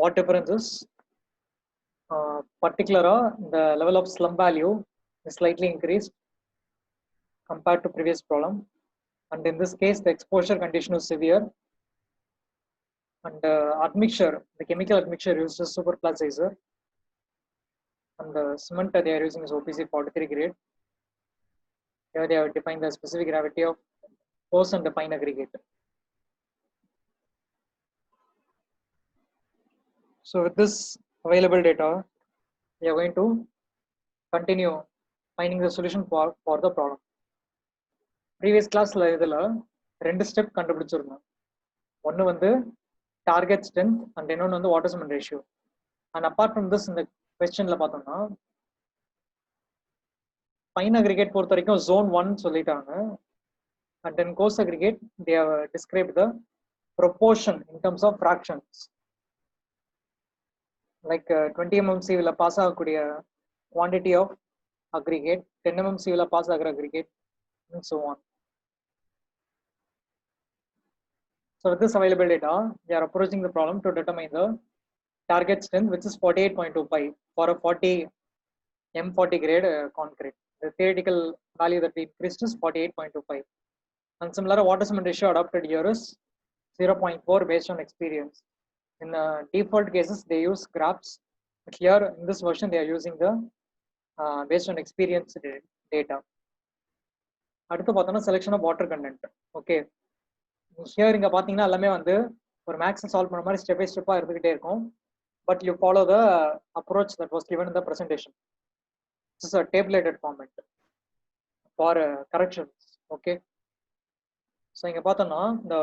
what difference is particular the level of slump value is slightly increased compared to previous problem, and in this case the exposure condition is severe, and admixture, the chemical admixture used is super plasticizer, and the cement they are using is OPC 43 grade. Here they have defined the specific gravity of coarse and the fine aggregate. So with this available data, we are going to continue finding the solution for the problem. Previous class இதில் ரெண்டு step கண்டுபிடிச்சிருந்தோம். ஒன்று வந்து target strength and இன்னொன்று வந்து water cement ratio. And apart from this இந்த கொஸ்டின்ல பார்த்தோம்னா fine aggregate பொறுத்த வரைக்கும் zone 1 சொல்லிட்டாங்க, and then coarse aggregate they have described the proportion in terms of fractions, like 20 mmC will pass ஆகக்கூடிய quantity of aggregate, 10 mmC will pass ஆகிற aggregate, and so on. So with this available data, we are approaching the problem to determine the target strength, which is 48.25 for a 40 M40 grade concrete. The theoretical value that we increased is 48.25. And similar water cement ratio adopted here is 0.4 based on experience. In default cases, they use graphs, but here in this version, they are using the based on experience data. அடுத்து பார்த்தோம்னா selection of water content. Okay. Here இங்க பாத்தீங்கன்னா எல்லாமே வந்து ஒரு maths solve பண்ண மாதிரி step by ஸ்டெப்பா இருந்துகிட்டே இருக்கும், but you follow the approach that was given in the presentation. This is a tabulated format for corrections. Okay. So இங்க பார்த்தோம்னா the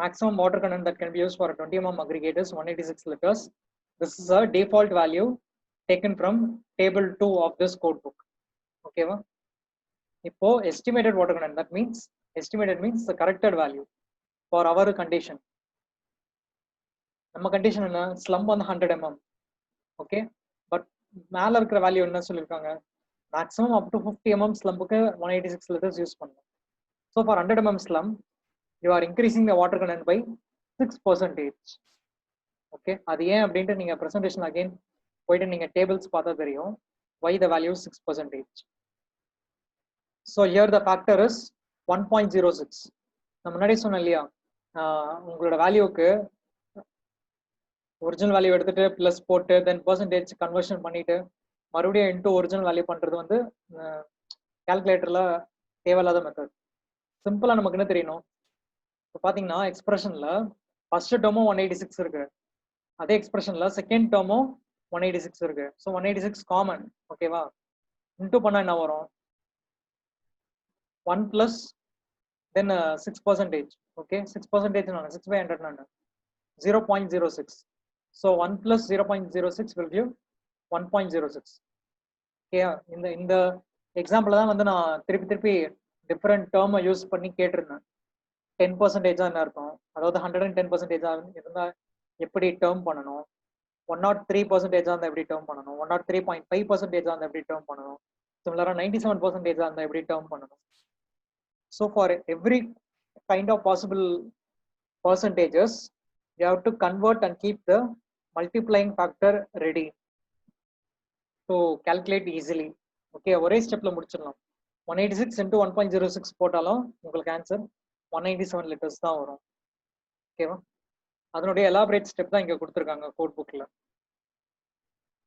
maximum water content that can be used for a 20 mm aggregate is 186 liters. This is a default value taken from table 2 of this code book. Okay va? இப்போ estimated water content, that means estimated means the corrected value for our condition. நம்ம condition என்ன, slump வந்து 100 mm. Okay, but மேல இருக்கிற value என்ன சொல்லியிருக்காங்க, maximum up to 50 mm ஸ்லம்புக்கு 186 liters use பண்ணணும். So for 100 mm slump you are increasing the water content by 6%. Okay, அது ஏன் அப்படின்ட்டு நீங்க ப்ரெசன்டேஷன் அகைன் போயிட்டு நீங்க டேபிள்ஸ் பார்த்தா தெரியும். Why the value 6%. So here the factor is 1.06. நான் முன்னாடி சொன்னேன் இல்லையா, உங்களோட வேல்யூக்கு ஒரிஜினல் வேல்யூ எடுத்துட்டு பிளஸ் போட்டு தென் பெர்சன்டேஜ் கன்வர்ஷன் பண்ணிட்டு மறுபடியும் இன்டூ ஒரிஜினல் வேல்யூ பண்றது வந்து கால்குலேட்டர்ல தேவையில்லாத மெத்தட். சிம்பிளா நமக்கு என்ன தெரியணும், இப்போ பாத்தீங்கன்னா எக்ஸ்பிரஷன்ல ஃபர்ஸ்ட் டேர்மும் 186 இருக்கு, அதே எக்ஸ்பிரஷன்ல செகண்ட் டேர்மும் 186 இருக்கு. So 186 common. ஓகேவா, இன்டூ பண்ணா என்ன வரும், 1 plus then 6%. Okay, 6% நான் 6/100 நான் 0.06. So 1 plus 0.06 will give 1.06. Okay, இந்த எக்ஸாம்பிள் தான் வந்து நான் திருப்பி டிஃப்ரெண்ட் டேர்மை யூஸ் பண்ணி கேட்டிருந்தேன். 10% என்ன அர்த்தம், அதாவது 110% இருந்தா எப்படி டேர்ம் பண்ணணும், 103% இருந்தா எப்படி டேர்ம் பண்ணணும், 103.5% இருந்தா எப்படி டேர்ம் பண்ணணும், சிமிலரா 97% இருந்தா எப்படி டேர்ம் பண்ணணும். So for every kind of possible percentages, you have to convert and keep the multiplying factor ready to calculate easily. Okay, ஒரே ஸ்டெப்ல முடிச்சிடலாம். 186 into 1.06 போட்டாலும் உங்களுக்கு ஆன்சர் 197 liters தான் வரும். ஓகேவா, அதனுடைய எலாபரேட் ஸ்டெப் தான் இங்க கொடுத்துருக்காங்க கோட் புக்ல.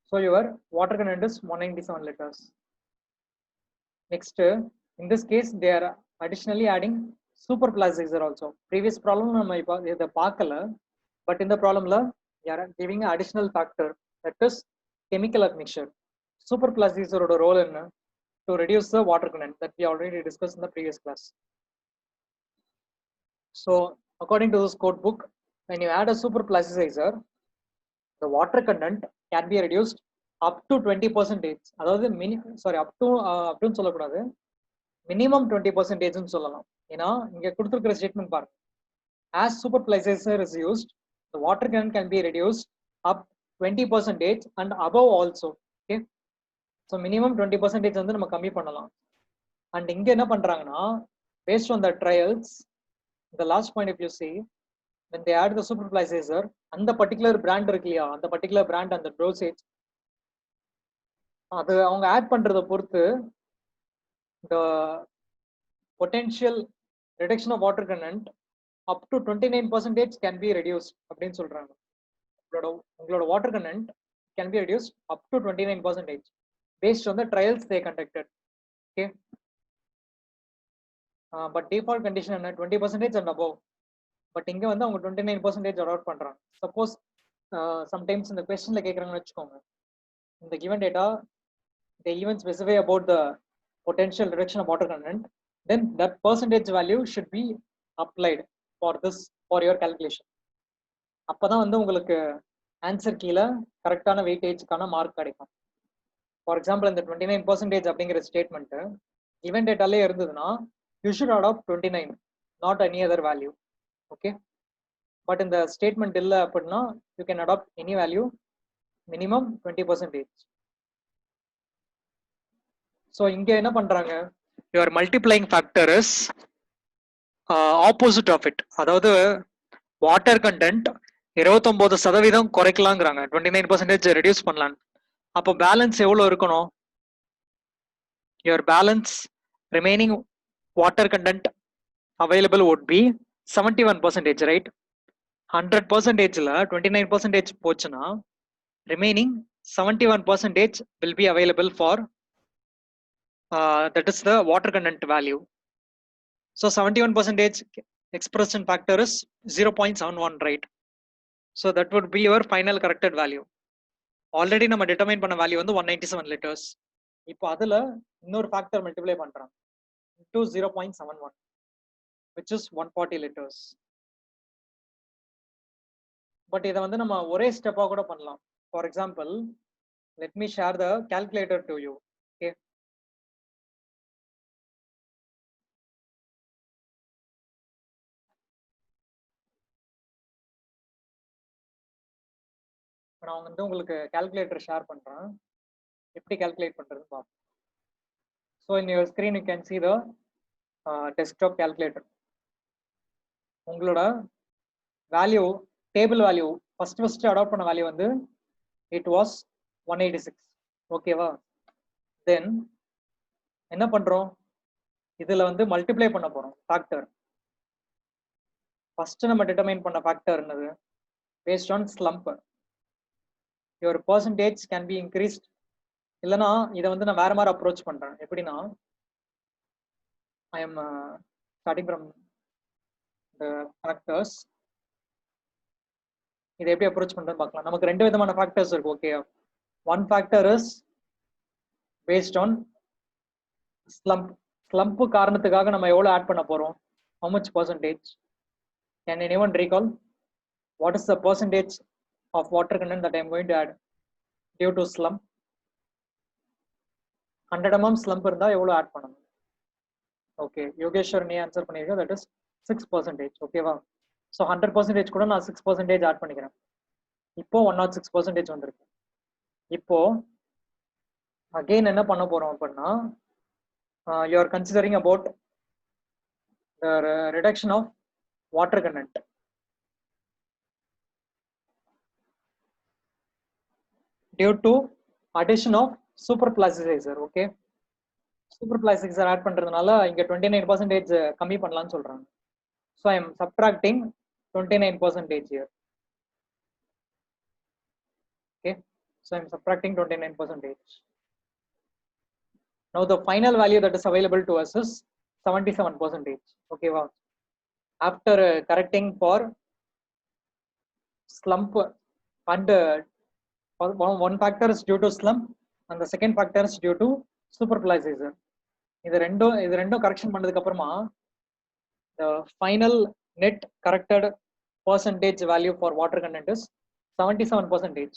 So your water content is 197 liters. Next, in this case they are additionally adding super plasticizer also. Previous problem நம்ம இப்போ இத பார்க்கல, but in the problemல they are giving an additional factor, that is chemical admixture. Super plasticizer ஓட role என்ன, to reduce the water content that we already discussed in the previous class. So according to this code book, when you add a super plasticizer, the water content can be reduced up to 20%. அதாவது up to அப்படின்னு சொல்லக்கூடாது, minimum 20% சொல்லலாம். ஏன்னா இங்க கொடுத்திருக்கிற statement பாருங்க, as super plasticizer is used, the water content can be reduced up 20% and above also. Okay, so minimum 20% வந்து நம்ம கம்மி பண்ணலாம். and இங்க என்ன பண்றாங்கன்னா, based on the trials, the last point if you see, when they add the superplicizer அந்த particular brand இருக்கு இல்லையா, அந்த particular brand அந்த dosage அது அவங்க ஆட் பண்றத பொறுத்து the potential reduction of water content up to 29% can be reduced அப்படின்னு சொல்றாங்க. உங்களோட water content can be reduced up to 29% based on the trials they conducted. Okay, but default condition என்ன 20% and above. But இங்க வந்து அவங்க 29% allot பண்றாங்க. Suppose sometimes இந்த கொஸ்டின்ல கேக்குறாங்கன்னு வச்சுக்கோங்க, இந்த given data they even specify about the potential reduction of water content, then that percentage value should be applied for your calculation. அப்பதான் வந்து உங்களுக்கு ஆன்சர் கீழே கரெக்டான வெயிட்டேஜ்க்கான மார்க் கிடைக்கும். ஃபார் எக்ஸாம்பிள் இந்த 29% அப்படிங்கிற ஸ்டேட்மெண்ட் given டேட்டாலே இருந்ததுன்னா you should adopt 29, not any other value. Okay, but in the statement illa appadina you can adopt any value, minimum 20%. so inga enna pandranga, your multiplying factor is opposite of it. adhaadu water content 29% குறைக்கலாம்ங்கறாங்க, 29% reduce பண்ணலாம். அப்ப balance எவ்வளவு இருக்கணும்? your balance remaining water content available would be 71%, right? 100% 29% போச்சுன்னா remaining 71% will be available for that is the water content value. So 71% expression factor is 0.71, right? So that would be your final corrected value. Already நம்ம determine பண்ண value வந்து 197 liters. இப்போ அதுல இன்னொரு factor multiply பண்றோம் into 0.71, which is 140 liters. But இதை வந்து நம்ம ஒரே ஸ்டெப்பா கூட பண்ணலாம். For example, let me share the calculator to you. Okay, நான் வந்து உங்களுக்கு calculator ஷேர் பண்றேன், எப்படி calculate பண்றதுன்னு பாப்போம். So in your screen you can see the desktop calculator. உங்களோட value, table value first adopt பண்ண வேல்யூ வந்து it was 186. ஓகேவா? தென் என்ன பண்றோம், இதுல வந்து மல்டிப்ளை பண்ண போறோம் ஃபேக்டர். ஃபர்ஸ்ட் நம்ம டிட்டர்மைன் பண்ண ஃபேக்டர் என்னது? based on slump. your percentage can be increased. இல்லனா இதை வந்து நான் வேற மாதிரி அப்ரோச் பண்றேன். எப்படின்னா, I am starting from the factors. இதை எப்படி அப்ரோச் பண்றேன்னு பார்க்கலாம். நமக்கு ரெண்டு விதமான ஃபேக்டர்ஸ் இருக்கு. Okay, one factor is based on slump. slump காரணத்துக்காக நம்ம எவ்வளவு ஆட் பண்ண போறோம்? how much percentage? can anyone recall what is the percentage of water content that I am going to add due to slump? 100 mm slump இருந்தா எவ்வளவு add பண்ணணும்? Okay, Yogeshwar நீ answer பண்ணிருக்க, that is 6%. ஓகேவா? ஸோ 100% கூட நான் 6% ஆட் பண்ணிக்கிறேன். இப்போ 106% வந்திருக்கு. இப்போ அகெயின் என்ன பண்ண போறோம் அப்படின்னா, you are considering about the reduction of water content. due to addition of superplicizer. Okay, superplicizer add பண்றதுனால இங்க 29% கம்மி பண்ணலாம்னு சொல்றாங்க. so I am subtracting 29% here. okay, so I am subtracting 29%. now the final value that is available to us is 77%. okay, wow. after correcting for slump and one factor is due to slump and the second factor is due to superplicizer. இது ரெண்டும் correction பண்ணதுக்கு அப்புறமா the final net corrected percentage value for water content is 77%.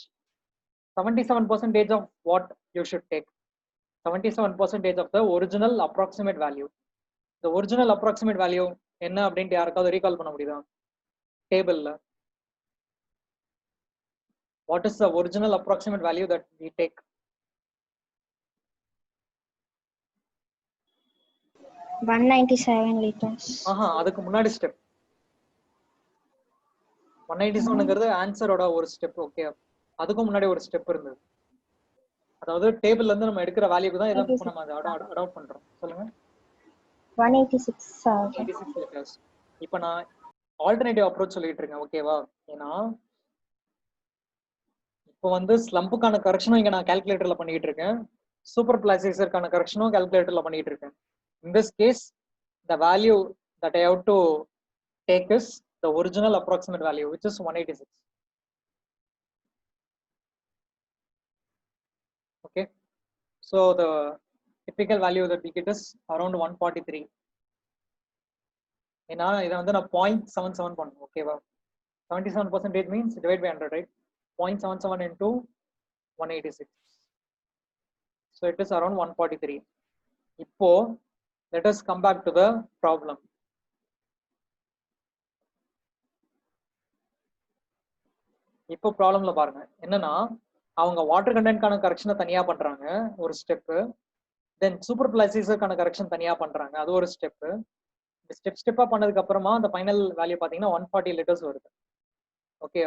77% of what you should take? 77% of the original approximate value. The original approximate value என்ன அப்படின்ட்டு யாருக்காவது recall பண்ண முடியுதா? டேபிள்ல what is the original approximate value that we take? 197 liters. அதுக்கு முன்னாடி step 187ங்கிறது ஆன்சரோட ஒரு step. Okay, அதுக்கு முன்னாடி ஒரு ஸ்டெப் இருந்தது. அதாவது டேபிள்ல இருந்து நம்ம எடுக்கிற வேல்யூக்கு தான் இதை நம்ம அடாப்ட் பண்றோம். சொல்லுங்க. 186 லிட்டர்ஸ். இப்போ நான் ஆல்டர்னேட்டிவ் அப்ரோச் சொல்லிட்டு இருக்கேன். ஓகேவா? ஏன்னா இப்போ வந்து ஸ்லம்புக்கான கரெக்ஷனும் இங்க நான் கால்குலேட்டர்ல பண்ணிட்டு இருக்கேன், சூப்பர் பிளாசிஸருக்கான கரெக்ஷனும் கால்குலேட்டர்ல பண்ணிட்டு இருக்கேன். In this case, the value that I have to take is the original approximate value, which is 186. Okay, so the typical value that we get is around 143. ஏன்னா இதை வந்து நான் 0.77 பண்ணணும். ஓகேவா? 77% means divide by 100, right? 0.77 into 186. So it is around 143. இப்போ let us come back to the problem. இப்போ ப்ராப்ளம்ல பாருங்க என்னன்னா, அவங்க வாட்டர் கண்டென்ட்கான கரெக்ஷனை தனியா பண்றாங்க ஒரு ஸ்டெப், தென் சூப்பர் பிளாசிஸருக்கான கரெக்ஷன் தனியா பண்றாங்க அது ஒரு ஸ்டெப். ஸ்டெப்பா பண்ணதுக்கு அப்புறமா அந்த ஃபைனல் வேல்யூ பாத்தீங்கன்னா 140 லிட்டர்ஸ் வருது. ஓகே,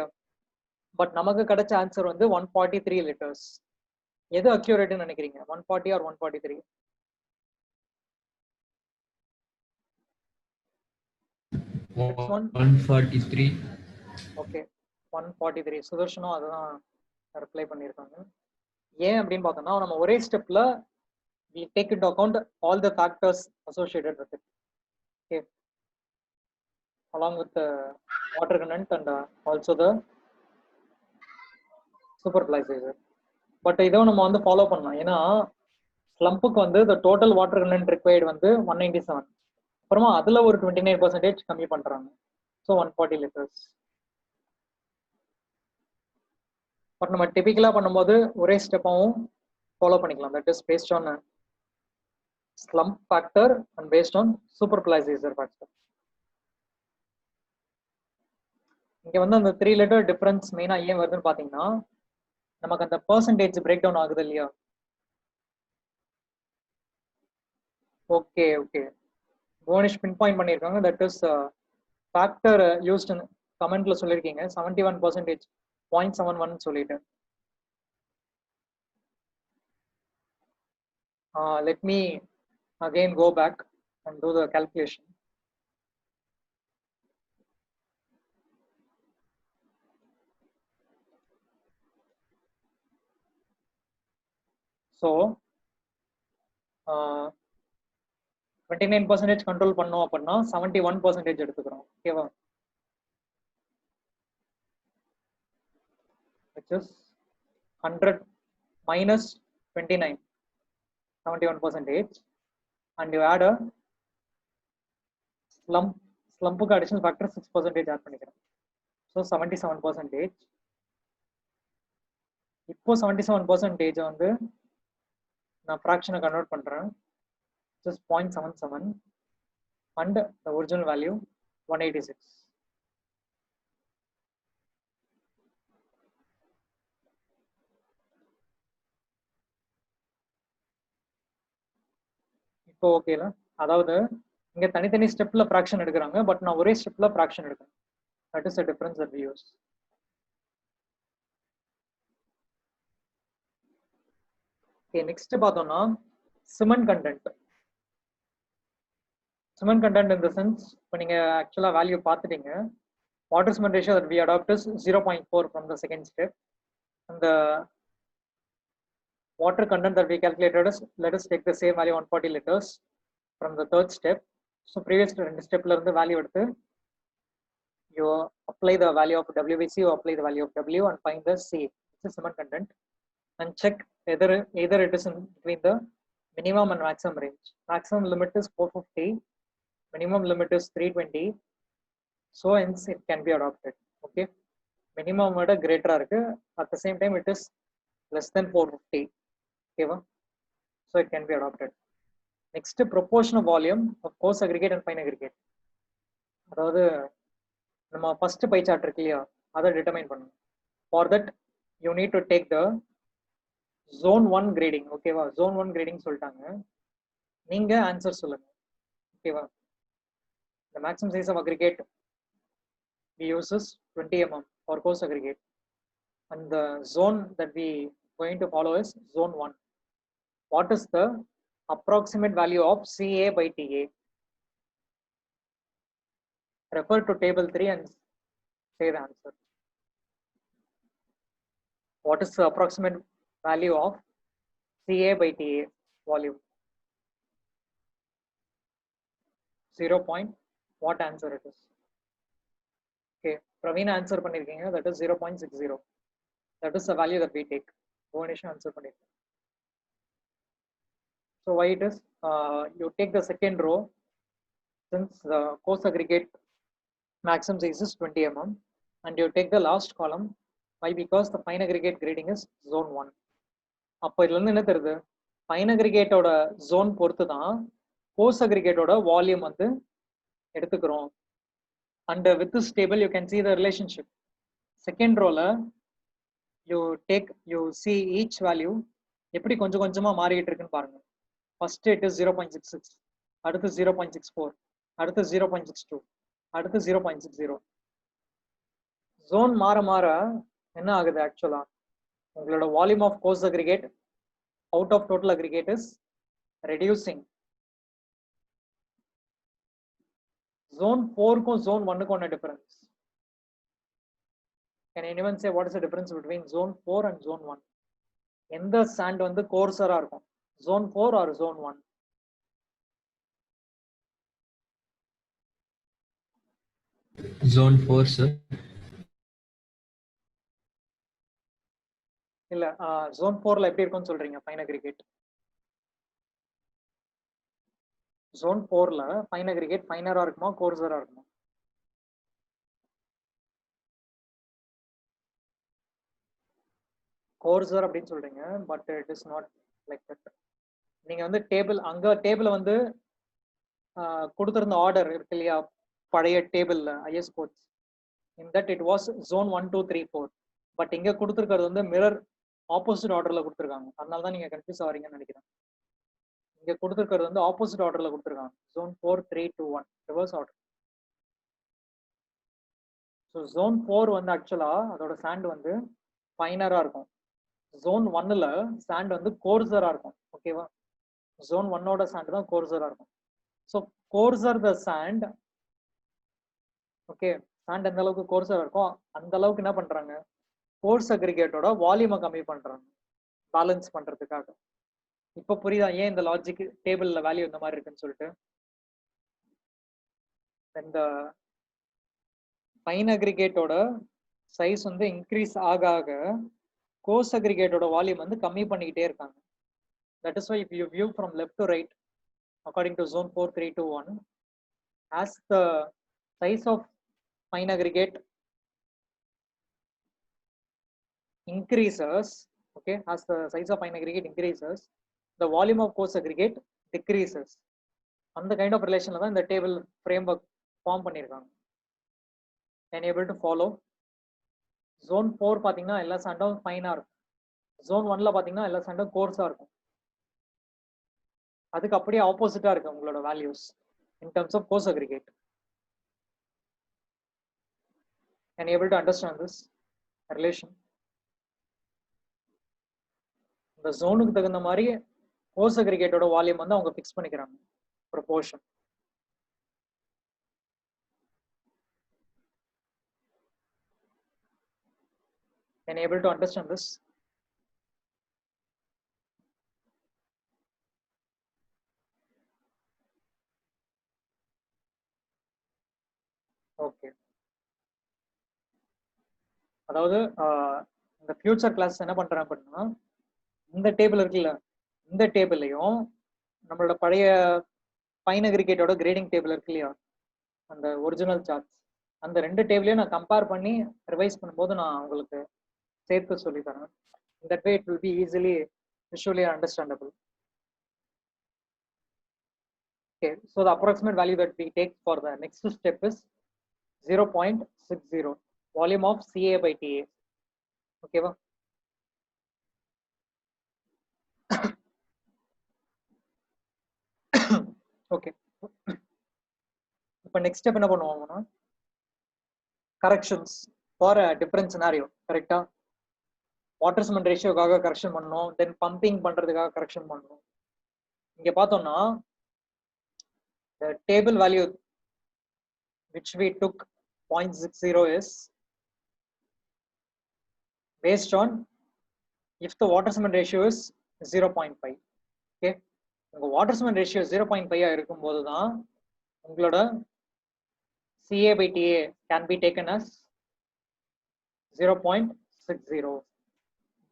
பட் நமக்கு கிடைச்ச ஆன்சர் வந்து 143 லிட்டர்ஸ். எது அக்யூரேட்னு நினைக்கிறீங்க, 140 ஆர் 143? 143. ஓகே, 143. சுதர்ஷனும் அதுதான் ரிப்ளை பண்ணியிருக்காங்க. ஏன் அப்படின்னு பார்த்தோம்னா நம்ம ஒரே ஸ்டெப்ல we take into account all the factors associated with it, okay, along with the water content and also the super placer. But இதை நம்ம வந்து ஃபாலோ பண்ணலாம். ஏன்னா ஸ்லம்புக்கு வந்து the total water content required வந்து 197, அப்புறமா அதுல ஒரு 29% கம்மி பண்றாங்க, ஸோ 140 லிட்டர்ஸ். பட் நம்ம டிபிக்கலா பண்ணும்போது ஒரே ஸ்டெப்பாகவும் ஃபாலோ பண்ணிக்கலாம். That is based on slump factor and based on super placer factor. இங்க வந்து அந்த 3 லிட்டர் டிஃபரன்ஸ் மெயினா ஏன் வருதுன்னு பாத்தீங்கன்னா நமக்கு அந்த பெர்சன்டேஜ் பிரேக் டவுன் ஆகுது இல்லையா? ஓகே ஓகே, புவனிஷ் பின் பாயிண்ட் பண்ணியிருக்காங்க. தட் இஸ் ஃபேக்டர் யூஸ்ட் கமெண்ட்ல சொல்லியிருக்கீங்க 71%, 0.71 சொல்லிட்டு. Let me again go back and do the calculation. So 29% control பண்ணோம் அப்படின்னா 71% எடுத்துக்கிறோம். ஓகேவா? which is 100 minus 29, 71%, and you add a slump additional factor 6% add பண்ணிக்கிறேன். So 77%. இப்போ 77% வந்து நான் ஃப்ராக்ஷனை கன்வெர்ட் பண்றேன், just 0.77 and the original value 186. இப்போ ஓகேல, அதாவது இங்க தனித்தனி ஸ்டெப்ல ஃப்ராக்ஷன் எடுக்கிறாங்க, பட் நான் ஒரே ஸ்டெப்ல ஃப்ராக்ஷன் எடுக்கிறேன். That is the difference that we use. Okay, next பார்த்தோம்னா cement content. Cement content in the sense இப்போ நீங்க ஆக்சுவலா வேல்யூ பார்த்துட்டீங்க. Water cement ratio that we adopt is 0.4 from the second step, and the water content that we calculated is, let us take the same value 140 liters from the third step. So previous step la irundha value eduthu you apply the value of WBC, you apply the value of W and find the C, which is cement content, and check either it is in between the minimum and maximum range. Maximum limit is 450, minimum limit is 320, so hence it can be adopted. Okay, minimum oda greater irukku, at the same time it is less than 450. Okay, so it can be adopted. Next, proportion of volume of coarse aggregate and fine aggregate. அதாவது நம்ம first pie chart இருக்கு இல்லையா, அதை determine பண்ணணும். For that you need to take the zone 1 grading. ஓகேவா? zone 1 grading சொல்லிட்டாங்க, நீங்க answer சொல்லுங்க. ஓகேவா? the maximum size of aggregate we use is 20 mm for coarse aggregate, and the zone that we going to follow is zone 1. What is the approximate value of CA by TA? Refer to table 3 and say the answer. What is the approximate value of CA by TA volume? 0. What answer it is? Okay, Praveen answer பண்ணிருக்கீங்க, that is 0.60. That is the value that we take. Bhuvanesh answer பண்ணிருக்கீங்க. So why it is? You take the second row, since the coarse aggregate maximum size is 20 mm, and you take the last column. Why? Because the fine aggregate grading is zone 1. அப்போ இதுல இருந்து என்ன தெரியுது? fine aggregate ஓட zone பொறுத்து தான் coarse aggregate ஓட volume வந்து எடுத்துக்கிறோம். And with this table you can see the relationship. Second row la you see each value எப்படி கொஞ்சம் கொஞ்சமா மாறிட்டு இருக்குன்னு பாருங்க. First it is 0.66, அடுத்து 0.64, அடுத்து 0.62, அடுத்து 0.60. zone மாற மாற என்ன ஆகுது? ஆக்சுவலா உங்களோட volume of coarse aggregate out of total aggregate is reducing. zone 4 க்கும் zone 1 க்கும் என்ன difference? Can anyone say what is the difference between zone 4 and zone 1? எந்த சாண்ட் வந்து கோர்சரா இருக்கும், zone 4 or zone 1? Zone 4, sir. இல்ல, zone 4 ல எப்படி இருக்கும்னு சொல்றீங்க ஃபைன் அக்ரிகேட்? zone 4 ல ஃபைன் அக்ரிகேட் ஃபைனரா இருக்குமா கோர்சரா இருக்குமா? கோர்சர் அப்படின்னு சொல்றீங்க, but it is not like that. நீங்க வந்து டேபிள், அங்க டேபிள் வந்து கொடுத்திருந்த ஆர்டர் இருக்கு இல்லையா, பழைய டேபிள்ல IS codes, in that it was zone 1 2 3 4. But இங்க கொடுத்துருக்கிறது வந்து மிரர் ஆப்போசிட் ஆர்டர்ல கொடுத்துருக்காங்க. அதனால தான் நீங்க கன்ஃபியூஸ் ஆவீங்கன்னு நினைக்கிறேன். இங்க கொடுத்துருக்கிறது வந்து ஆப்போசிட் ஆர்டர்ல கொடுத்துருக்காங்க, zone 4 3 2 1 reverse order. So zone 4 வந்து ஆக்சுவலா அதோட சாண்ட் வந்து ஃபைனரா இருக்கும். zone 1ல சாண்ட் வந்து கோர்சரா இருக்கும். ஓகேவா? zone 1ஓட சாண்ட் தான் கோர்சரா இருக்கும். So coarser the sand, okay, sand எந்த அளவுக்கு கோர்சரா இருக்கும் அந்த அளவுக்கு என்ன பண்றாங்க, கோர்ஸ் அக்ரிகேட்டோட வால்யூமை கம்மி பண்றாங்க பேலன்ஸ் பண்றதுக்காக. இப்ப புரியுதா ஏன் இந்த லாஜிக் டேபிள்ல வேல்யூ இந்த மாதிரி இருக்குன்னு சொல்லிட்டு? இந்த ஃபைன் அக்ரிகேட்டோட சைஸ் வந்து இன்க்ரீஸ் ஆக ஆக கோர்ஸ் அக்ரிகேட்டோட வால்யூம் வந்து கம்மி பண்ணிக்கிட்டே இருக்காங்க. That is why if you view from left to right according to zone 4 3 2 1, as the size of fine aggregate increases, okay, as the size of fine aggregate increases, the volume of coarse aggregate decreases. அந்த kind of ரிலேஷன்ல தான் இந்த table framework form பண்ணியிருக்காங்க. Can able to follow? zone 4 பாத்தீங்கன்னா எல்லா சாண்டும் ஃபைனா இருக்கும், zone 1ல பாத்தீங்கன்னா எல்லா சாண்டும் கோர்ஸா இருக்கும். அதுக்கு அப்படியே ஆப்போசிட்டா இருக்கு உங்களோட values in terms of coarse aggregate. Can you able to understand this relation? இந்த ஜோனுக்கு தகுந்த மாதிரி கோர்ஸ் அக்ரிகேட்டோட வால்யூம் வந்து அவங்க ஃபிக்ஸ் பண்ணிக்கிறாங்க proportion. Can you able to understand this? Okay, அதாவது இந்த ஃபியூச்சர் கிளாஸ் என்ன பண்றேன் அப்படின்னா, இந்த டேபிள் இருக்குல்ல, இந்த டேபிளையும் நம்மளோட பழைய ஃபைன் அக்ரிகேட்டோட கிரேடிங் டேபிள் இருக்கு இல்லையா, அந்த ஒரிஜினல் சார்ட்ஸ், அந்த ரெண்டு டேபிளையும் நான் கம்பேர் பண்ணி ரிவைஸ் பண்ணும்போது நான் உங்களுக்கு சேர்த்து சொல்லி தரேன். In that way it will be easily visually understandable. Okay, so the approximate value that we take for the next step is 0.60 volume of CA by TA. Okay va? Okay, இப்போ next step என்ன பண்ணுவோம்னா, corrections for a different scenario, correct? Water cement ரேஷியோக்காக correction பண்ணணும், then pumping பண்றதுக்காக correction பண்ணணும். இங்க பார்த்தோம்னா the table value which we took 0.60 is based on if the water cement ratio is 0.5. okay, உங்க வாட்டர் சிமெண்ட் ரேஷியோ 0.5 இருக்கும்போது தான் உங்களோட CA by TA can be taken as 0.60.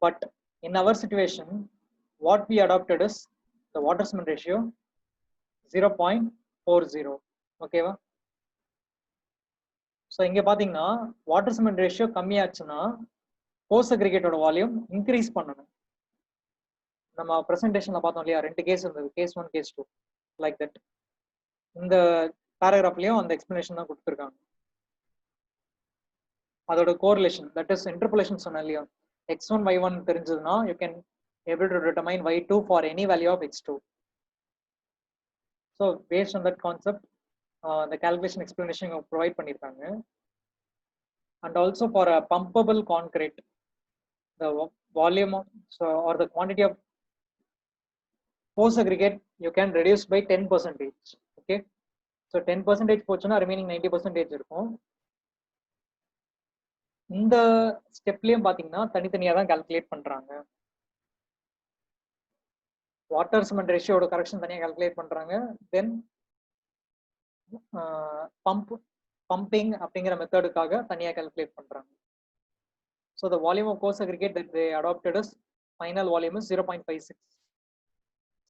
But in our situation, what we adopted is the water cement ratio 0.40. ஓகேவா? So இங்கே பார்த்தீங்கன்னா water cement ratio கம்மியாச்சுன்னா post அக்ரிகேட்டோட volume increase பண்ணணும். நம்ம ப்ரெசன்டேஷனில் பார்த்தோம் இல்லையா, 2 கேஸ் இருந்தது, கேஸ் 1 கேஸ் 2 லைக் தட். இந்த பேராகிராஃப்லையும் அந்த எக்ஸ்பிளனேஷன் தான் கொடுத்துருக்காங்க. அதோட கோரிலேஷன், தட் இஸ் இன்டர்போலேஷன் சொன்னேன் இல்லையா, x1 y1 தெரிஞ்சதுன்னா you can able to determine y2 for any value of x2. So based on that concept, the calculation explanation provide பண்ணிருக்காங்க. And also for a pumpable concrete, the volume of, so or the quantity of post aggregate you can reduce by 10%. okay, so 10% போச்சுன்னா remaining 90% இருக்கும். இந்த ஸ்டெப்லயும் பாத்தீங்கன்னா தனித்தனியா தான் calculate பண்றாங்க. Water cement ரேஷியோட correction தனியா calculate பண்றாங்க, தென் பம்பிங் அப்படிங்கிற மெத்தடுக்காக தனியா கால்குலேட் பண்றாங்க. So the volume of coarse aggregate that they adopted is final volume is 0.56.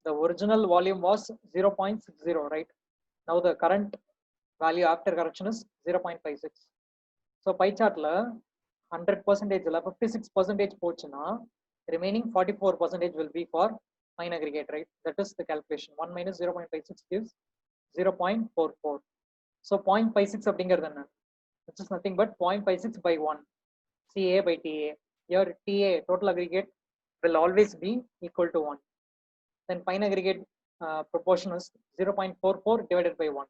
The original volume was 0.60, right? Now the current value after correction is 0.56. So pie chart la 100% la 56% போச்சுன்னா remaining 44% will be for fine aggregate, right? That is the calculation. 1 minus 0.56 gives 0.44. So 0.56 அப்படிங்கிறது என்ன? Which is nothing but 0.56 by 1 CA by TA. Your TA total aggregate will always be equal to 1. Then fine aggregate proportion is 0.44 divided by 1.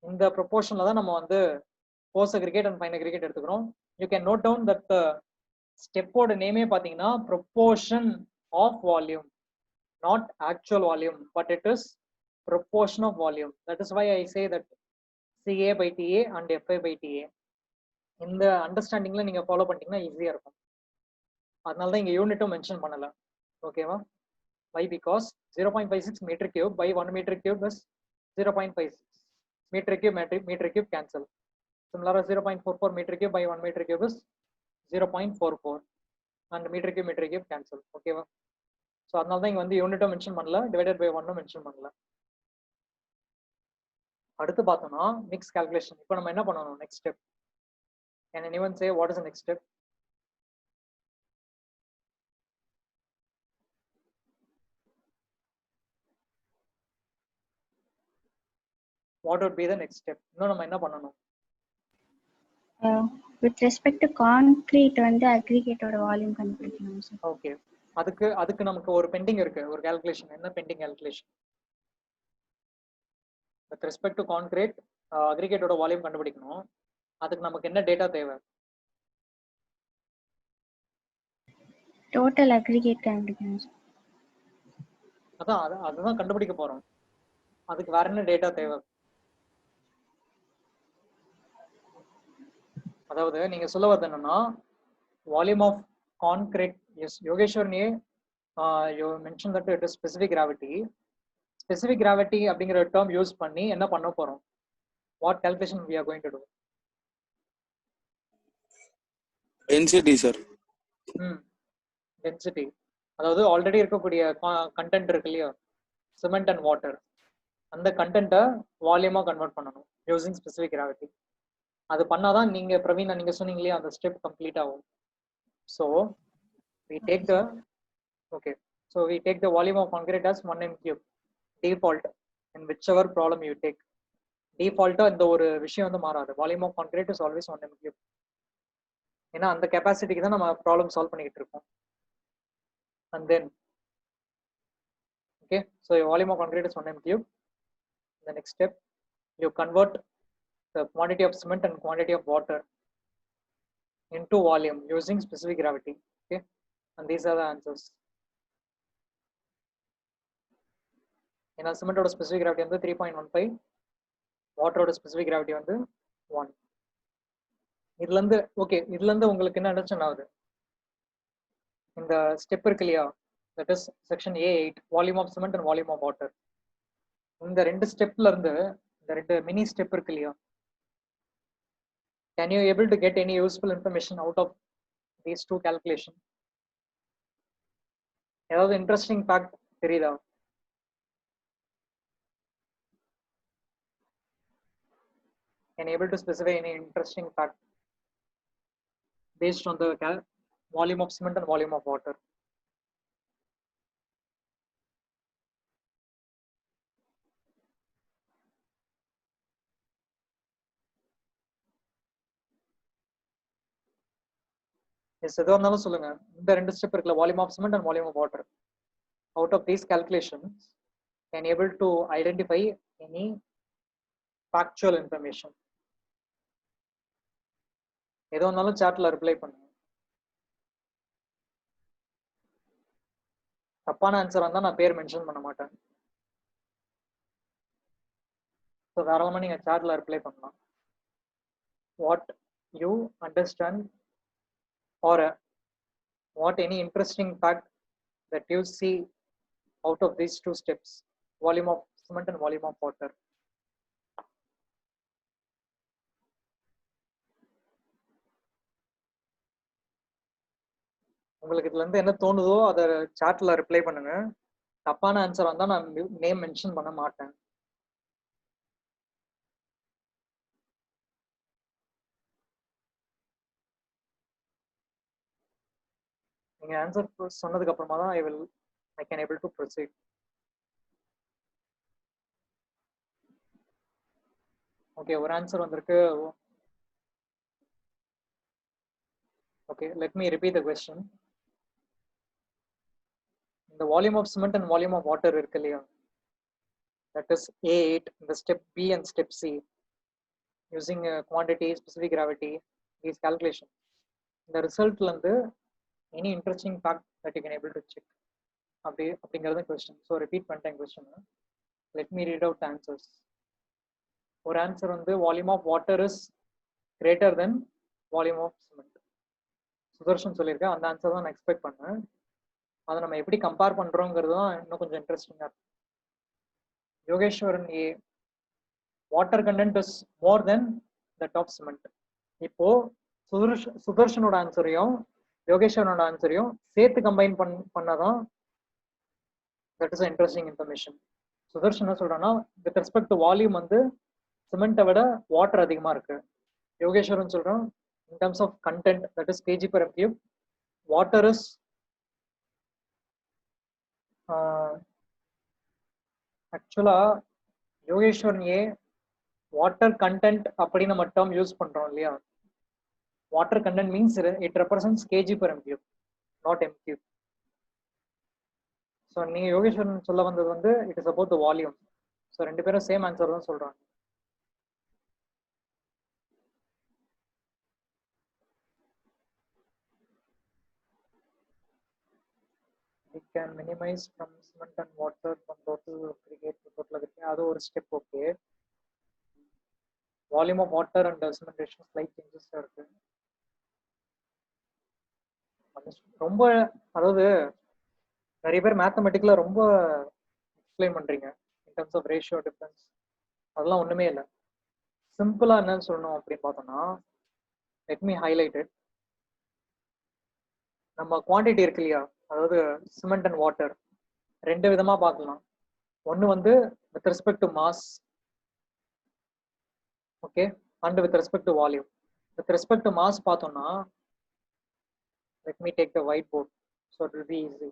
In the proportion தான் நம்ம வந்து coarse aggregate and fine aggregate எடுத்துக்கிறோம். You can note down that the step ஓட நேமே பாத்தீங்கன்னா proportion of volume, not actual volume, but it is proportion of volume. That is why I say that CA by TA and FI by TA. இந்த அண்டர்ஸ்டாண்டிங்ல நீங்க follow பண்ணிட்டீங்கன்னா ஈஸியா இருக்கும். அதனால தான் இங்க யூனிட்டும் மென்ஷன் பண்ணல. ஓகேவா? Why? Because 0.56 meter cube by 1 meter cube is 0.56 meter cube cancel. Similarly, 0.44 meter cube by 1 meter cube is 0.44 and meter cube cancel. ஓகேவா? ஸோ அதனால தான் இங்க வந்து யூனிட்டும் மென்ஷன் பண்ணல, டிவைடட் பை 1 மென்ஷன் பண்ணல. அடுத்து பார்த்தோம்னா மிக்ஸ் கால்குலேஷன். இப்போ நம்ம என்ன பண்ணணும்? Next step. Can anyone say what is the next step? What would be the next step? இன்னும் நம்ம என்ன பண்ணணும்? With respect to concrete வந்து aggregate ஓட வால்யூம் கண்டுபிடிக்கணும் சார். ஓகே, அதுக்கு நமக்கு ஒரு பெண்டிங் இருக்கு, ஒரு கால்குலேஷன். என்ன pending calculation? With respect to concrete aggregate ஓட வால்யூம் கண்டுபிடிக்கணும். அதுக்கு நமக்கு என்ன டேட்டா தேவை? டோட்டல் aggregate கண்டுபிடிக்கணும் சார். அதுதான் கண்டுபிடிக்க போறோம். அதுக்கு வேற என்ன டேட்டா தேவை? அதாவது நீங்க சொல்ல வரது என்னன்னா volume of concrete. Yes Yogeshwar, நீ you mention that it is specific gravity. Specific gravity அப்படிங்கிற டேர்ம் யூஸ் பண்ணி என்ன பண்ண போறோம்? What calculation we are going to do? Density sir. Density, அதாவது ஆல்ரெடி இருக்கக்கூடிய கண்டென்ட் இருக்கு இல்லையா, சிமெண்ட் அண்ட் வாட்டர், அந்த கண்டென்ட்டை வால்யூமா கன்வெர்ட் பண்ணணும் யூசிங் ஸ்பெசிபிக் கிராவிட்டி. அது பண்ணாதான் நீங்க பிரவீனா நீங்க சொன்னீங்க இல்லையா, அந்த ஸ்டெப் கம்ப்ளீட் ஆகும். So we take the volume of concrete as 1 m cube default in whichever problem you take. default இந்த ஒரு விஷயம் வந்து மாறாது. Volume of concrete is always 1 m cube. ஏன்னா அந்த கெப்பாசிட்டிக்கு தான் நம்ம ப்ராப்ளம் சால்வ் பண்ணிக்கிட்டு இருக்கோம். and then okay, so your volume of concrete is 1 m cube. The next step, you convert the quantity of cement and quantity of water into volume using specific gravity. Okay, and these are the answers. In cement oda specific gravity வந்து 3.15, water oda specific gravity வந்து 1. இதுல இருந்து okay, இதுல இருந்து உங்களுக்கு என்ன understand ஆகுது? இந்த ஸ்டெப் இருக்கு இல்லையா, that is section A8, volume of cement and volume of water. இந்த ரெண்டு ஸ்டெப்ல இருந்து இந்த ரெண்டு மினி ஸ்டெப் இருக்கு இல்லையா, can you able to get any useful information out of these two calculation? ஏதாவது இன்ட்ரெஸ்டிங் ஃபேக்ட் தெரியுதா? Can you able to specify any interesting fact based on the volume of cement and volume of water? Yes, எதுவாக இருந்தாலும் சொல்லுங்க. இந்த ரெண்டு step இருக்குல்ல, volume of cement and volume of water, out of these calculations can able to identify any factual information? எதுவாக இருந்தாலும் சாட்ல reply பண்ணுங்க. தப்பான ஆன்சர் வந்தா நான் பேர் மென்ஷன் பண்ண மாட்டேன். ஸோ தாராளமாக நீங்கள் சாட்ல ரிப்ளை பண்ணலாம். What you understand or what any interesting fact that you see out of these two steps, volume of cement and volume of water? உங்களுக்கு இதுல இருந்து என்ன தோணுதோ அதை சாட்ல ரிப்ளை பண்ணுங்க. தப்பான ஆன்சர் வந்தா நான் நேம் மென்ஷன் பண்ண மாட்டேன். நீங்க ஆன்சர் சொன்னதுக்கு அப்புறமா தான் I can able to proceed. Okay, ஒரு ஆன்சர் வந்திருக்கு. Okay, let me repeat the question. The volume of cement and volume of water இருக்கு இல்லையா, that is A8, the step B and step C, using quantity, specific gravity, these calculations. The result வந்து any interesting fact that you can able to check அப்படிங்கிறது question. So repeat பண்ணிட்டேன் question. Let me read out the answers. ஒரு answer வந்து volume of water is greater than volume of cement. Sudarshan சொல்லியிருக்கேன், அந்த answer தான் நான் expect பண்ணேன். அதை நம்ம எப்படி கம்பேர் பண்றோங்கிறது தான் இன்னும் கொஞ்சம் இன்ட்ரெஸ்டிங்கா இருக்கு. யோகேஸ்வரன் ஏ, water content is more than that of cement. இப்போ சுதர்ஷனோட ஆன்சரையும் யோகேஸ்வரனோட ஆன்சரையும் சேர்த்து கம்பைன் பண்ணாதான் that is interesting information. Sudarshan என்ன சொல்றான்னா, வித் ரெஸ்பெக்ட் டு வால்யூம் வந்து சிமெண்ட்டை விட வாட்டர் அதிகமா இருக்கு. யோகேஸ்வரன் சொல்றான், in terms of content, that is kg per m cube, water is ஆக்சுவலா யோகேஸ்வரன் ஏ வாட்டர் கண்டென்ட் அப்படின்னு மட்டும் யூஸ் பண்றோம் இல்லையா. Water content means it represents kg per m cube, not m cube. So நீங்க யோகேஸ்வரன் சொல்ல வந்தது வந்து it is about the volume. So ரெண்டு பேரும் சேம் ஆன்சர் தான் சொல்றாங்க. We can minimize from cement and water from total aggregate to total aggregate. அது ஒரு step. Okay, volume of water and cement ratio slight changes இருக்கு. ரொம்ப அதாவது நிறைய பேர் மேத்தமெட்டிக்கலா ரொம்ப எக்ஸ்பிளைன் பண்றீங்க in terms of ratio difference. அதெல்லாம் ஒண்ணுமே இல்லை. சிம்பிளா என்னன்னு சொல்லணும் அப்படின்னு பார்த்தோம்னா, லெட் மீ ஹைலைட் இட். நம்ம குவான்டிட்டி இருக்கு இல்லையா, அதாவது சிமெண்ட் அண்ட் வாட்டர் ரெண்டு விதமா பார்க்கலாம். ஒன்னு வந்து with respect to mass, okay, and with respect to volume. With respect to mass பார்த்தோம்னா, let me take the whiteboard so it will be easy.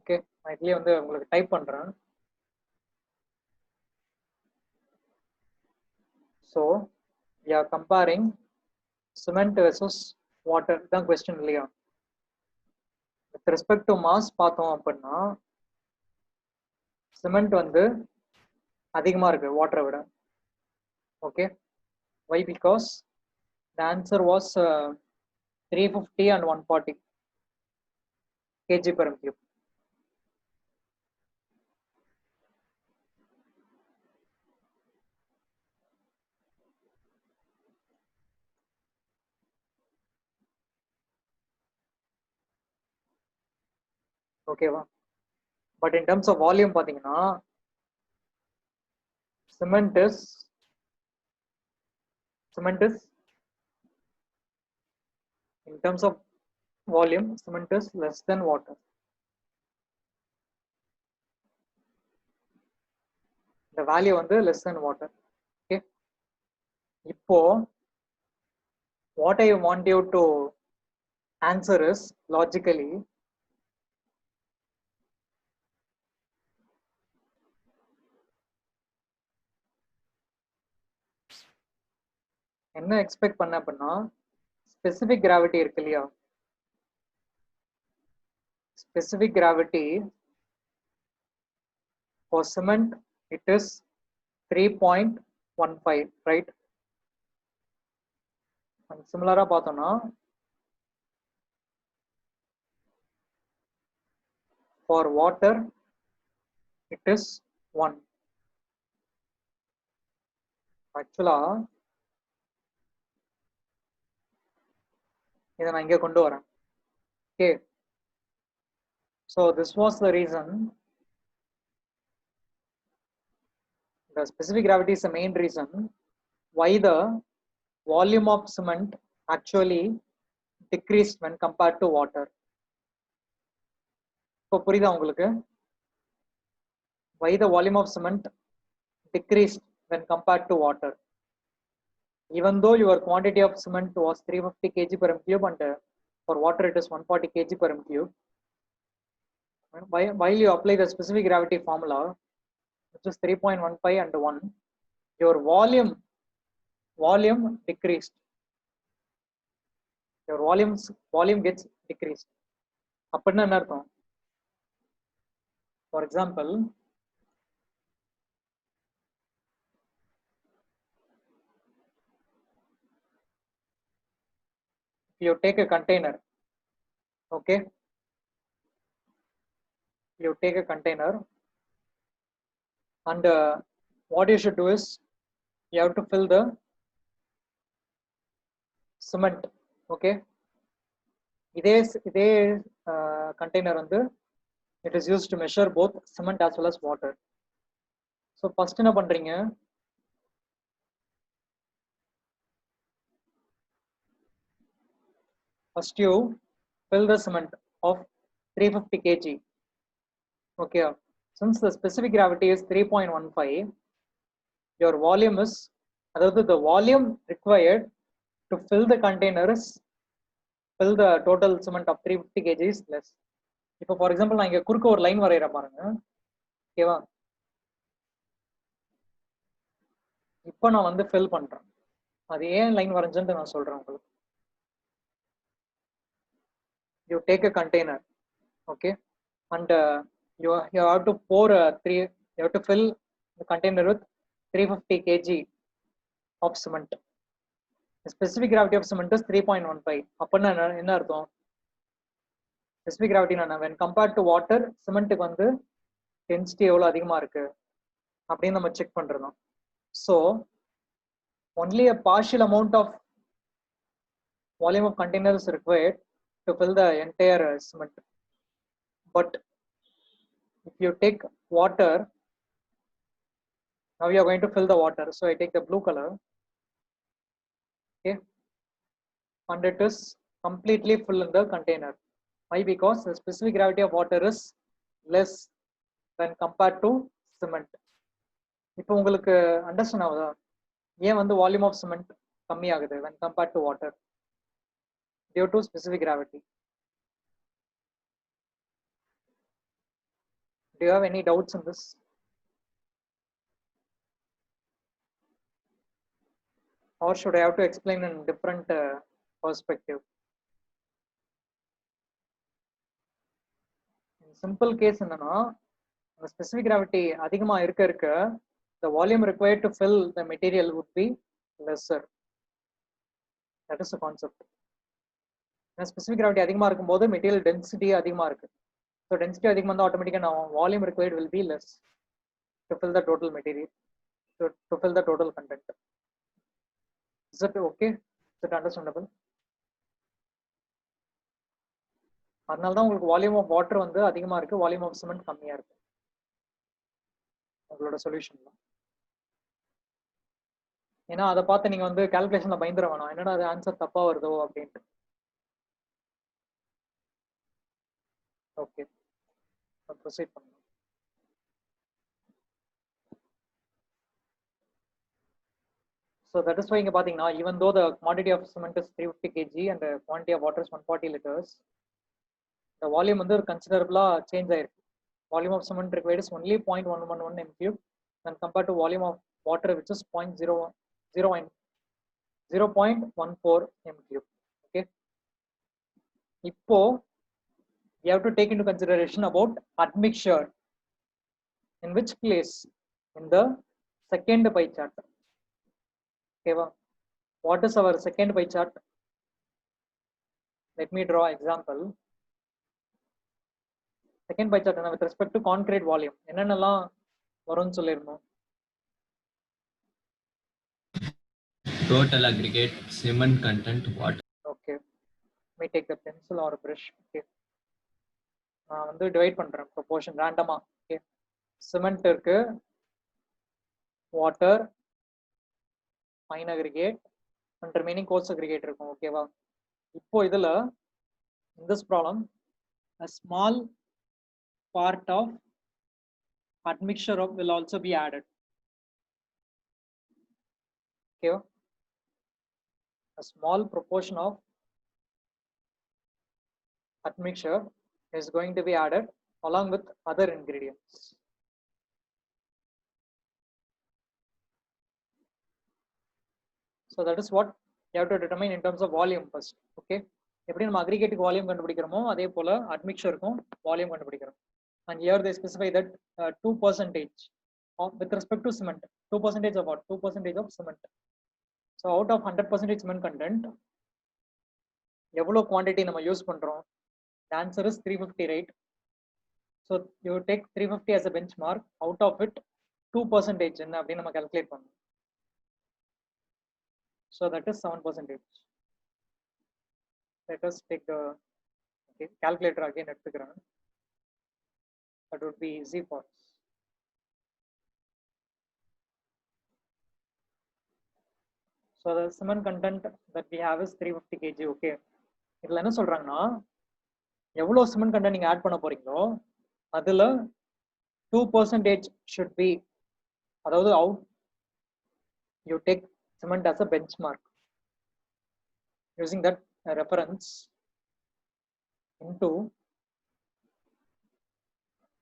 Okay, நான் இதுலயே வந்து உங்களுக்கு டைப் பண்றேன். So we are comparing cement versus water. தான் question இல்லையா. with respect to mass பார்த்தோம் அப்படின்னா சிமெண்ட் வந்து அதிகமா இருக்கு வாட்டரை விட. Okay, why? Because the answer was 350 and 140 kg per m cube. ஓகேவா? But in terms of volume பார்த்தீங்கன்னா cement is in terms of volume, cement is less than water. The value வந்து less than water. Okay, இப்போ what I want you to answer is logically என்ன expect பண்ண அப்படின்னா specific gravity இருக்கு இல்லையா, specific gravity for cement it is 3.15, right? and similar-ஆ பார்த்தோம்னா for water it is 1. ஆக்சுவலா இதை நான் இங்கே கொண்டு வரேன். Okay, so this was the reason, the specific gravity is the main reason why the volume of cement actually decreased when compared to water. இப்போ புரியுதா உங்களுக்கு? Why the volume of cement decreased when compared to water, even though your quantity of cement was 350 kg per m cube and for water it is 140 kg per m cube. While you apply the specific gravity formula, which is 3.15 and 1, your volume decreased. Your volume gets decreased. அப்படின்னா என்ன அர்த்தம்? For example, you take a container, okay, you take a container and what you should do is you have to fill the cement. Okay, இதே container வந்து it is used to measure both cement as well as water. So first என்ன பண்றீங்க, first you fill the cement of 350 kg. Okay, since the specific gravity is 3.15, your volume is, அதாவது the volume required to fill the container is, fill the total cement of 350 kg is less. இப்போ for example நான் இங்க குறுக்க ஒரு line வரையற பாருங்க. ஓகேவா? இப்போ நான் வந்து ஃபில் பண்றேன். அது ஏன் லைன் வரைஞ்சேன்னு நான் சொல்றேன் உங்களுக்கு. You take a container, okay, and you have to pour you have to fill the container with 350 kg of cement. The specific gravity of cement is 3.15. அப்படின்னா என்ன அர்த்தம்? Specific gravity na when compared to water, cement க்கு வந்து density எவ்வளவு அதிகமா இருக்கு அப்படின்னு நம்ம செக் பண்றோம். So only a partial amount of volume of container is required to fill the entire cement. But if you take water, now you are going to fill the water. So I take the blue color, okay, and it is completely full in the container. Why? Because the specific gravity of water is less when compared to cement. இப்போ உங்களுக்கு understand ஆகுதா ஏன் வந்து volume of cement கம்மி ஆகுது when compared to water due to specific gravity? Do you have any doubts in this? Or should I have to explain in different perspective? Simple case என்னன்னா specific gravity அதிகமா இருக்க the volume required to fill the material would be lesser. That is the concept. Specific gravity அதிகமா இருக்கும்போது material density அதிகமா இருக்கு. So density அதிகமாக இருந்தால் ஆட்டோமேட்டிக்காக volume required will be less to fill the total material, to fill the total content. Is it okay? Is it understandable? அதனால தான் உங்களுக்கு வால்யூம் ஆஃப் வாட்டர் வந்து அதிகமா இருக்கு, வால்யூம் ஆஃப் சிமெண்ட் கம்மியா இருக்கு உங்களோட சொல்யூஷன்ல. ஏன்னா அதை பார்த்து நீங்க வந்து கால்குலேஷன்ல பயந்துட வேணாம், என்னடா அது ஆன்சர் தப்பா வருதோ அப்படின்ட்டு. ஓகே, ப்ரொசீட் பண்ணுங்க. So that is why இங்க பாத்தீங்கன்னா even though the quantity of cement is 350 kg and the quantity of water is 140 liters, the volume வந்து considerably change ஆயிருக்கு. Volume of cement required is only 0.111 m cube when compared to volume of water which is 0.14 m cube. Okay, இப்போ you have to take into consideration about admixture. In which place? In the second pie chart. Okay, what is our second pie chart? Let me draw example. Second pie chart with respect to concrete volume என்னென்னலாம் வரும்னு சொல்லிருந்தோம். Total aggregate cement content water. Okay, let me take the pencil or brush. Okay, நான் வந்து divide பண்றேன் proportion ரேண்டமா. Okay, cement இருக்கு, water, fine aggregate and remaining course aggregate இருக்கும். ஓகேவா, இப்போ இதுல in this problem a small part of admixture of will also be added. Okay, a small proportion of admixture is going to be added along with other ingredients. So that is what you have to determine in terms of volume first. Okay, எப்படி நம்ம அக்ரிகேட்டுக்கு volume கண்டுபிடிக்கிறோமோ அதே போல அட்மிக்சருக்கும் volume கண்டுபிடிக்கிறோம். And here they specify that 2% with respect to cement. 2% of what? 2% of cement. So out of 100% cement content, எவ்வளவு quantity நம்ம use பண்றோம்? The answer is 350, right? So you take 350 as a benchmark. Out of it 2% என்ன அப்படின்னு நம்ம calculate பண்ணணும். So that is 7%. Let us take the calculator again எடுத்துக்கிறேன். That would be easy for us. So the cement content that we have is 350 kg. Okay, இதுல என்ன சொல்றாங்கன்னா எவ்வளவு cement content நீங்க ஆட் பண்ண போறீங்களோ அதுல 2% should be, அதாவது out you take cement as a benchmark using that reference into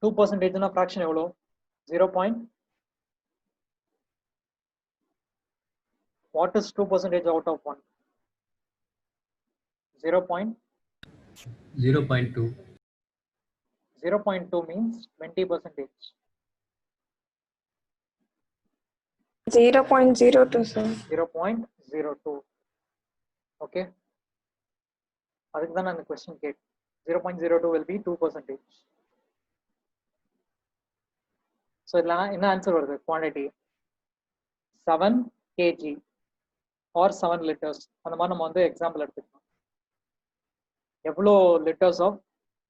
2% na fraction எவ்வளோ 0. What is 2% out of 1? 0.2. 0.2 means 20%. 0.02, sir. 0.02. Okay, அதுக்கு தான் நான் இந்த question கேட். 0.02 will be 2%. So என்ன ஆன்சர் வருது? Quantity 7 kg or 7 liters. அந்த மாதிரி நம்ம வந்து எக்ஸாம்பிள் எடுத்துக்கலாம். எவ்வளோ லிட்டர்ஸ் ஆஃப்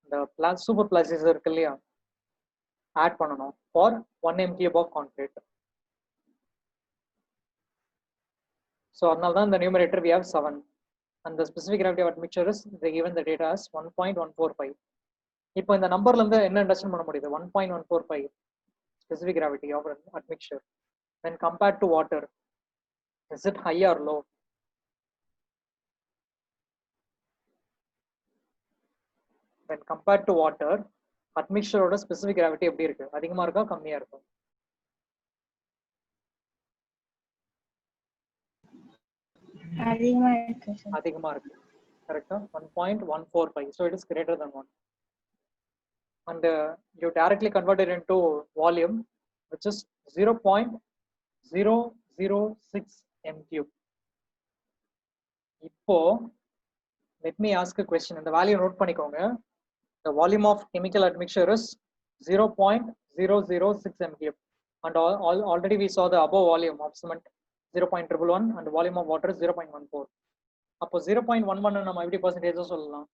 இந்த சூப்பர் பிளாஸ்டிக்ஸ் இருக்கு இல்லையா ஆட் பண்ணணும் for 1 m cube of concrete. So அதனால தான் இந்த numerator we have 7 and the specific gravity of admixture is they given the data as 1.145. இப்போ இந்த நம்பர்ல இருந்து என்ன அண்டர்ஸ்டாண்ட் பண்ண முடியுது? 1.145 specific gravity of admixture when compared to water. Is it high or low? When compared to water, admixture ஓட specific gravity எப்படி இருக்கு? அதிகமா இருக்கா கம்மியா இருக்கா? அதிகமா இருக்கு சார். அதிகமா இருக்கு. கரெக்ட்டா? 1.145. So it is greater than 1. and you directly convert it into volume, which is 0.006 m cube. இப்போ let me ask a question. இந்த value note பண்ணிக்கோங்க. The volume of chemical admixture is 0.006 m cube, and already we saw the above volume of cement 0.111 and volume of water is 0.14. அப்போ 0.11 நம்ம எப்படி percentage சொல்லலாம்?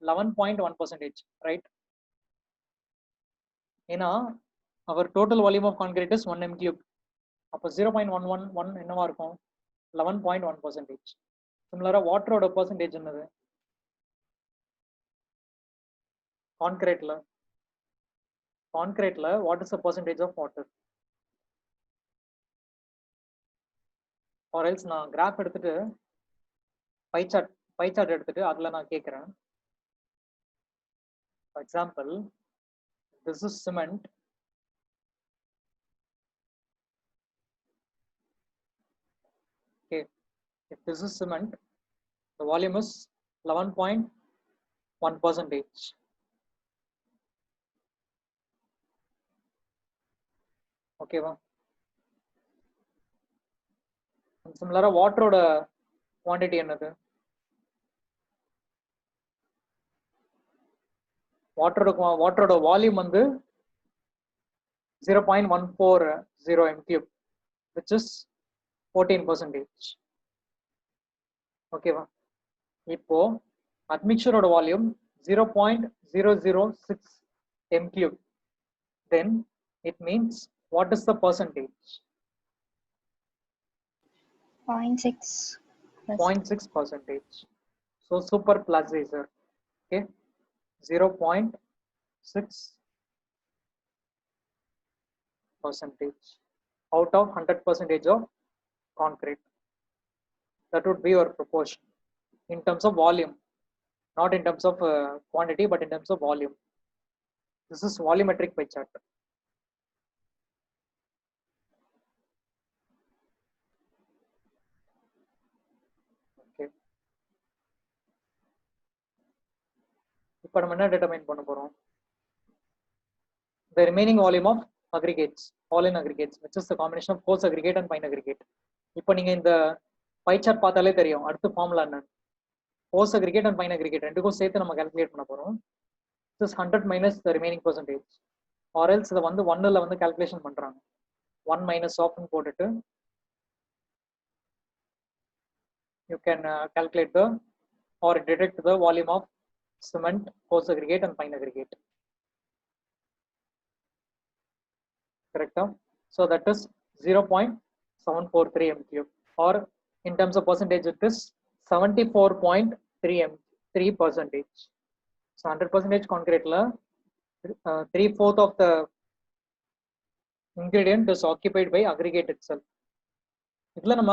11.1%, right? ஏன்னா our total volume of concrete is 1 m cube. அப்போ 0.111 என்னவா இருக்கும்? 11.1%. Similar வாட்டரோட percentage என்னது? Concrete, what is the percentage of water? Or else நான் graph எடுத்துட்டு pie chart எடுத்துட்டு அதுல நான் கேக்குறேன். For example, this is cement. Okay, if this is cement, the volume is 11.1%. Okay, va? And similar water quantity என்னது? water volume வந்து 0.140 m cube, which is 14%. Okay, va? இப்போ admixture volume 0.006 m cube. Then it means what is the percentage? 0.6. 0.6%. So super plus sir. Okay, 0.6% out of 100% of concrete. That would be your proportion in terms of volume, not in terms of quantity, but in terms of volume. This is volumetric pie chart. Okay. இப்போ நம்ம என்ன determine பண்ண போறோம்? The remaining volume of aggregates, all in aggregates, which is the combination of coarse aggregate and fine aggregate. இப்போ நீங்க இந்த pie chart பார்த்தாலே தெரியும் அடுத்த ஃபார்முலா என்ன. coarse aggregate and fine aggregate ரெண்டுக்கும் சேர்த்து நம்ம calculate பண்ண போறோம். This is 100 minus the remaining percentage, or else இத வந்து 1ல வந்து calculation பண்றாங்க. 1 minus of னு போட்டுட்டு you can calculate the or deduct the volume of cement, coarse aggregate and fine aggregate. Correct? So that is 0.743 m cube, or in terms of percentage it is 74.3%. So 100% concrete la 3/4 of the ingredient is occupied by aggregate itself. இதுல நம்ம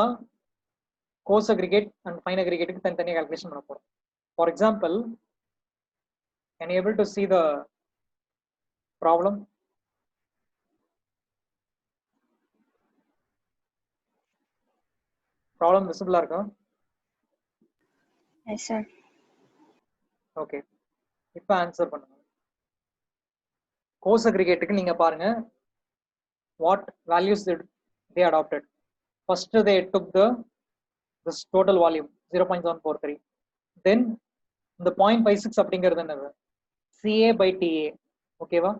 coarse aggregate and fine aggregate க்கு தனித்தனியா calculation பண்ண போறோம். For example, can you able to see the problem? Problem visible இருக்கா? Yes, sir. Okay, இப்போ answer பண்ணுங்க. coarse aggregate க்கு நீங்க பாருங்க what values they adopted. First they took this total volume 0.143. Then the 0.56 அப்படிங்கிறது என்னது? CA by TA. ஓகேவா?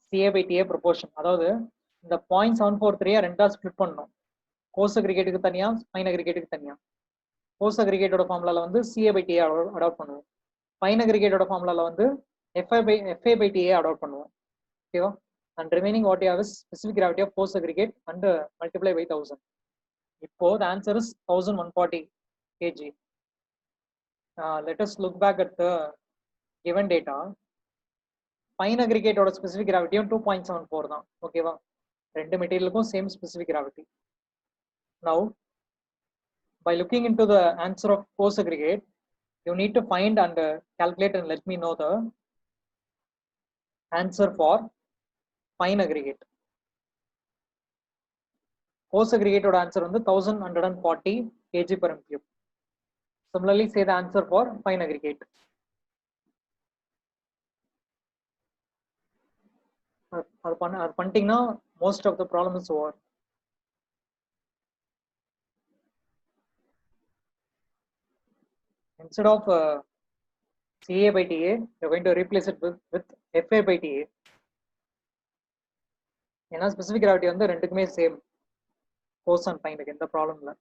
CA by TA proportion. அதாவது இந்த 0.743 ரெண்டா ஸ்ப்ளிட் பண்ணணும். coarse aggregate க்கு தனியா, fine aggregate க்கு தனியா. coarse aggregate ஓட ஃபார்முலால வந்து CA by TA அடாப்ட் பண்ணுவோம். fine aggregate ஓட ஃபார்முலால வந்து FA by TA அடாப்ட் பண்ணுவோம். ஓகேவா? And remaining what you have is specific gravity of coarse aggregate and multiply by 1000. இப்போ the answer is 1140 kg. Let us look back at the given data. Fine aggregate ஓட specific gravity 2.74 தான். ஓகேவா? ரெண்டு மெட்டீரியலுக்கும் same specific gravity. Now by looking into the answer of coarse aggregate, you need to find and calculate and let me know the answer for fine aggregate. coarse aggregate oda answer வந்து 1140 kg per m cube. Similarly, say the answer for fine aggregate. அது பண்ணிட்டீங்கன்னா most of the problem is over. Instead of CA by TA, you're going to replace it with FA by TA. ஏன்னா specific gravity வந்து ரெண்டுக்குமே same goes and சைனுக்கு எந்த problem இல்லை.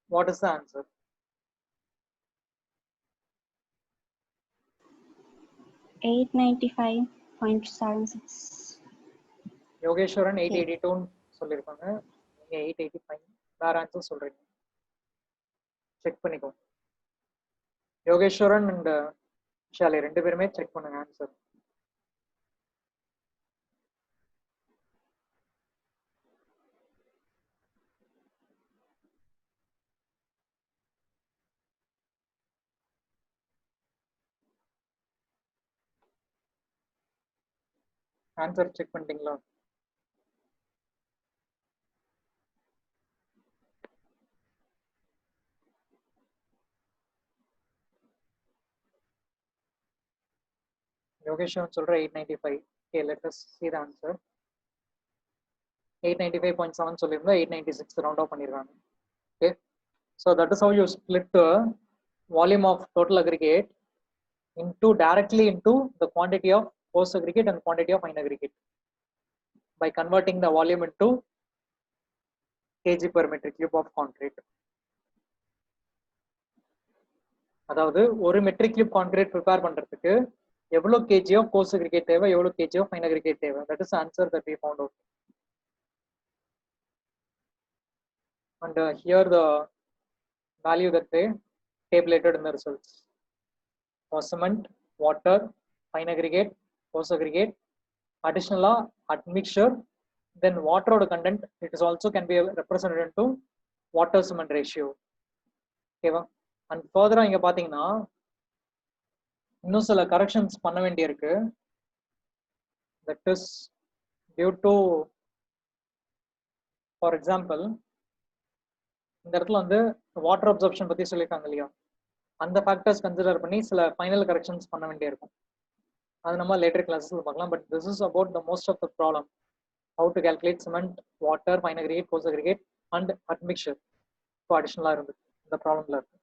What is the answer? $895.76. Yogeswaran 882 சொல்லியிருக்காங்க, நீங்க 885 வேற ஆன்சர் சொல்றீங்க. Check பண்ணிக்கோ. யோகேஸ்வரன் அண்ட் ஷாலி ரெண்டு பேருமே செக் பண்ணுங்க ஆன்சர். ஆன்சர் செக் பண்ணிட்டீங்களா? யோகேஸ்வரன் சொல்ற 895. Okay, let us see the answer. 895.7 சொல்லியிருந்தா 896 ரவுண்ட் ஆஃப் பண்ணிருக்காங்க. Okay, so that is how you split the volume of total aggregate directly into the quantity of coarse aggregate and quantity of fine aggregate by converting the volume into kg per metric cube of concrete. அதாவது ஒரு matric cube concrete prepare பண்றதுக்கு எவ்வளவு kg of coarse aggregate தேவை, எவ்வளவு kg of fine aggregate தேவை. That is the answer that we found out. And here the value that they tabulated in the results was cement, water, fine aggregate, coarse aggregate, additional admixture, then water content. It is also can be represented into water cement ratio. Okay, and further இங்க பாத்தீங்கன்னா இன்னும் சில corrections பண்ண வேண்டியிருக்கு. That is due to, for example, இந்த இடத்துல வந்து water absorption பத்தி சொல்லியிருக்காங்க இல்லையா, அந்த ஃபேக்டர்ஸ் கன்சிடர் பண்ணி சில ஃபைனல் கரெக்ஷன்ஸ் பண்ண வேண்டியிருக்கும். அது நம்ம லேட்டர் கிளாஸஸ்ல பார்க்கலாம். But this is about the most of the problem, how to calculate cement, water, fine aggregate, coarse aggregate and admixture. இப்போ அடிஷனலாக இருந்து இந்த ப்ராப்ளம்ல இருக்கு.